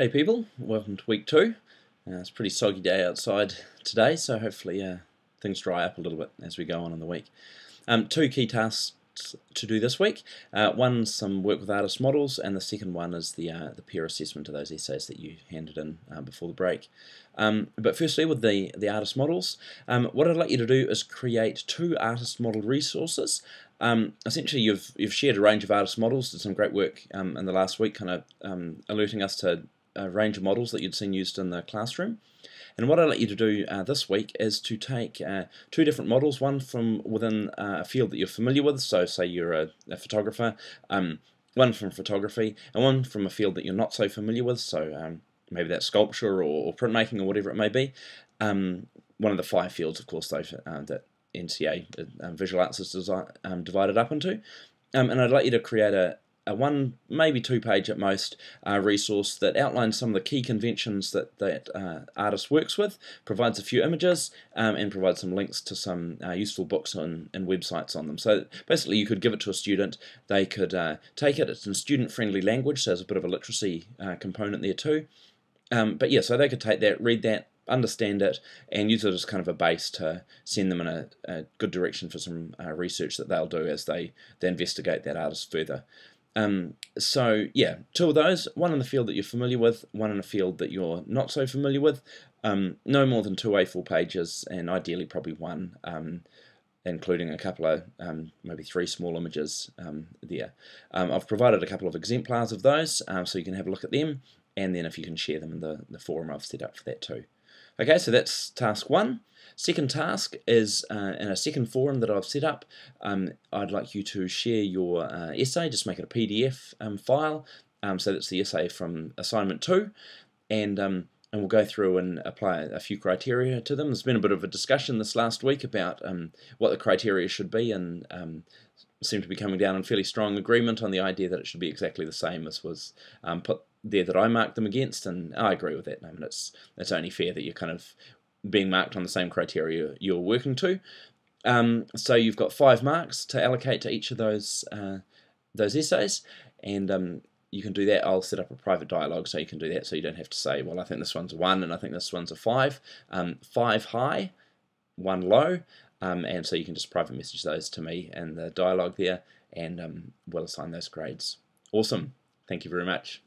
Hey people, welcome to week 2. It's a pretty soggy day outside today, so hopefully things dry up a little bit as we go on in the week. Two key tasks to do this week. One's some work with artist models, and the second one is the peer assessment of those essays that you handed in before the break. But firstly, with the artist models, what I'd like you to do is create 2 artist model resources. Essentially, you've shared a range of artist models, did some great work in the last week, kind of alerting us to a range of models that you'd seen used in the classroom. And what I'd like you to do this week is to take 2 different models, one from within a field that you're familiar with, so say you're a photographer, one from photography, and one from a field that you're not so familiar with, so maybe that's sculpture or printmaking or whatever it may be. One of the 5 fields, of course, though, that NCA, Visual Arts, is divided up into. And I'd like you to create a 1, maybe 2-page at most resource that outlines some of the key conventions that artist works with, provides a few images, and provides some links to some useful books and websites on them. So basically you could give it to a student, they could take it, it's in student-friendly language, so there's a bit of a literacy component there too. But yeah, so they could take that, read that, understand it, and use it as kind of a base to send them in a good direction for some research that they'll do as they investigate that artist further. So yeah, 2 of those, one in the field that you're familiar with, one in a field that you're not so familiar with, no more than 2 A4 pages, and ideally probably 1, including a couple of, maybe 3 small images there. I've provided a couple of exemplars of those, so you can have a look at them, and then if you can share them in the forum I've set up for that too. Okay, so that's task 1. Second task is in a second forum that I've set up. I'd like you to share your essay, just make it a PDF file. So that's the essay from assignment 2, and we'll go through and apply a few criteria to them. There's been a bit of a discussion this last week about what the criteria should be, and seem to be coming down in fairly strong agreement on the idea that it should be exactly the same as was put there that I marked them against, and I agree with that. I mean, it's only fair that you're kind of being marked on the same criteria you're working to. So you've got 5 marks to allocate to each of those essays, and you can do that. I'll set up a private dialogue so you can do that, so you don't have to say, well, I think this one's a 1 and I think this one's a 5. 5 high, 1 low, and so you can just private message those to me and the dialogue there, and we'll assign those grades. Awesome. Thank you very much.